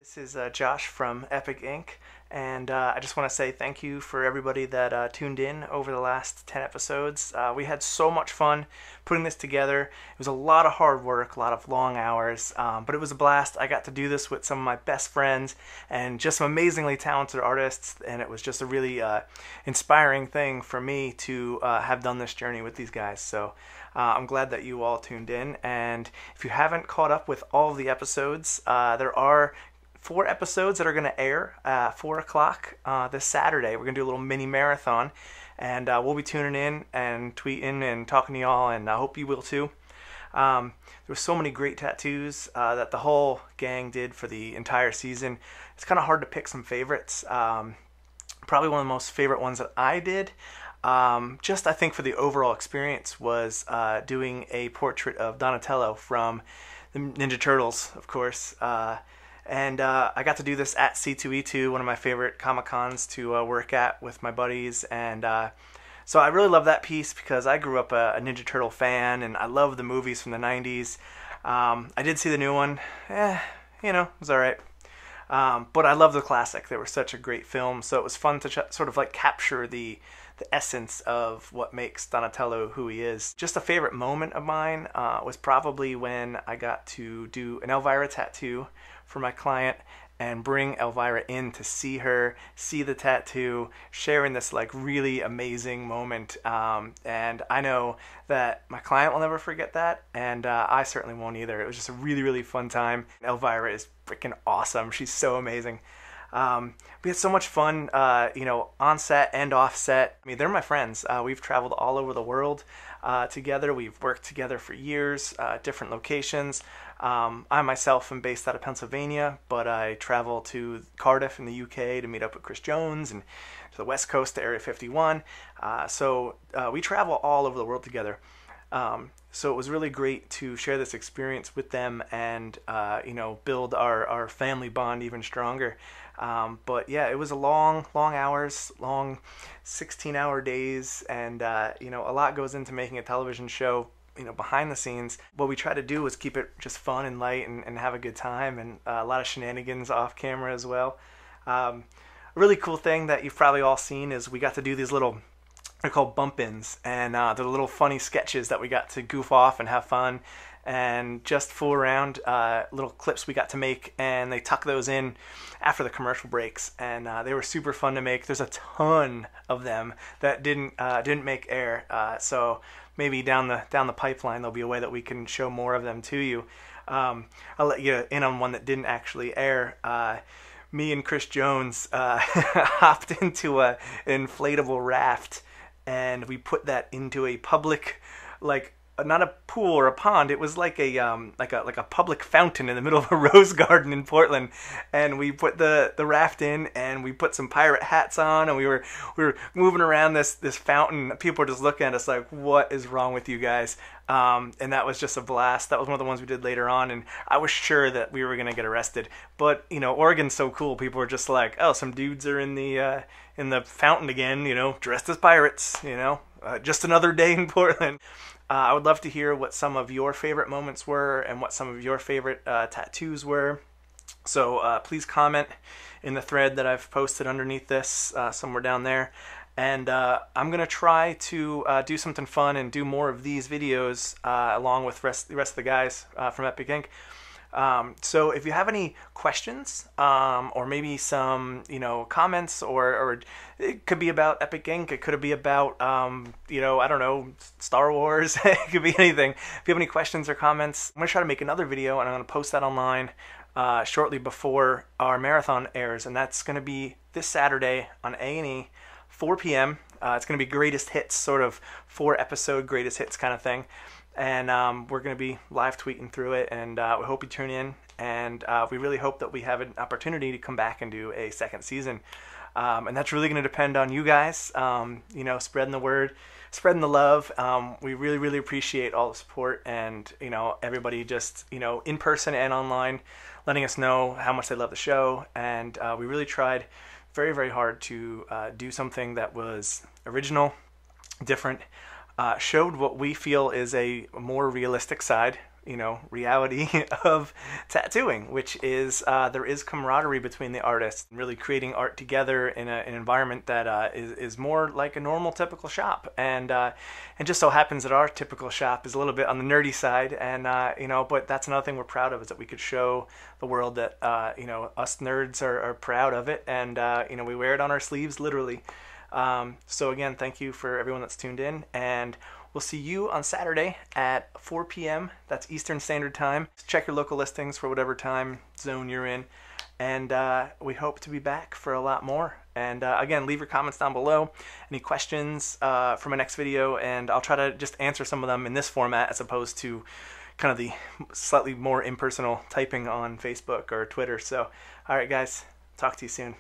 This is Josh from Epic Inc. And I just want to say thank you for everybody that tuned in over the last 10 episodes. We had so much fun putting this together. It was a lot of hard work, a lot of long hours, but it was a blast. I got to do this with some of my best friends and just some amazingly talented artists, and it was just a really inspiring thing for me to have done this journey with these guys. So I'm glad that you all tuned in, and if you haven't caught up with all of the episodes, there are 4 episodes that are going to air at 4 o'clock this Saturday. We're going to do a little mini marathon, and we'll be tuning in and tweeting and talking to y'all, and I hope you will too. There were so many great tattoos that the whole gang did for the entire season. It's kind of hard to pick some favorites. Probably one of the most favorite ones that I did, just I think for the overall experience, was doing a portrait of Donatello from the Ninja Turtles, of course. And I got to do this at C2E2, one of my favorite Comic-Cons to work at with my buddies. And so I really love that piece because I grew up a Ninja Turtle fan, and I love the movies from the 90s. I did see the new one. It was alright. But I love the classic. They were such a great film, so it was fun to sort of like capture the essence of what makes Donatello who he is. Just a favorite moment of mine was probably when I got to do an Elvira tattoo for my client and bring Elvira in to see her, see the tattoo, sharing this like really amazing moment. And I know that my client will never forget that, and I certainly won't either. It was just a really, really fun time. Elvira is freaking awesome. She's so amazing. We had so much fun, on set and off set. I mean, they're my friends. We've traveled all over the world together. We've worked together for years, different locations. I myself am based out of Pennsylvania, but I travel to Cardiff in the UK to meet up with Chris Jones, and to the West Coast to Area 51. So we travel all over the world together. So it was really great to share this experience with them and, build our family bond even stronger. But yeah, it was a long hours, long 16-hour days, and, a lot goes into making a television show, behind the scenes. What we try to do is keep it just fun and light and have a good time, and a lot of shenanigans off camera as well. A really cool thing that you've probably all seen is we got to do these little, they're called bump-ins, and they're little funny sketches that we got to goof off and have fun and just fool around, little clips we got to make, and they tuck those in after the commercial breaks, and they were super fun to make. There's a ton of them that didn't make air, so maybe down the pipeline there'll be a way that we can show more of them to you. I'll let you in on one that didn't actually air. Me and Chris Jones hopped into an inflatable raft, and we put that into a public, not a pool or a pond. It was like a public fountain in the middle of a rose garden in Portland, and we put the raft in, and we put some pirate hats on, and we were moving around this fountain. People were just looking at us like, what is wrong with you guys? And that was just a blast. That was one of the ones we did later on, and I was sure that we were gonna get arrested. But Oregon's so cool. People were just like, oh, some dudes are in the fountain again, dressed as pirates. Just another day in Portland. I would love to hear what some of your favorite moments were and what some of your favorite tattoos were. So please comment in the thread that I've posted underneath this, somewhere down there. And I'm going to try to do something fun and do more of these videos along with the rest of the guys from Epic Inc. So if you have any questions, or maybe some, comments, or it could be about Epic Inc., it could be about, I don't know, Star Wars, it could be anything. If you have any questions or comments, I'm going to try to make another video, and I'm going to post that online shortly before our marathon airs, and that's going to be this Saturday on A&E, 4 p.m. It's going to be greatest hits, sort of 4-episode greatest hits kind of thing. And we're going to be live tweeting through it, and we hope you tune in, and we really hope that we have an opportunity to come back and do a second season. And that's really going to depend on you guys, spreading the word, spreading the love. We really, really appreciate all the support, and, everybody just, in person and online, letting us know how much they love the show. And we really tried very, very hard to do something that was original, different, showed what we feel is a more realistic side reality of tattooing, which is there is camaraderie between the artists, really creating art together in an environment that is more like a normal typical shop. And just so happens that our typical shop is a little bit on the nerdy side, and but that's another thing we're proud of, is that we could show the world that us nerds are proud of it, and we wear it on our sleeves literally. So again, thank you for everyone that's tuned in, and we'll see you on Saturday at 4 p.m. That's Eastern Standard Time. Check your local listings for whatever time zone you're in, and we hope to be back for a lot more. And again, leave your comments down below, any questions for my next video, and I'll try to just answer some of them in this format as opposed to kind of the slightly more impersonal typing on Facebook or Twitter. So, all right, guys, talk to you soon.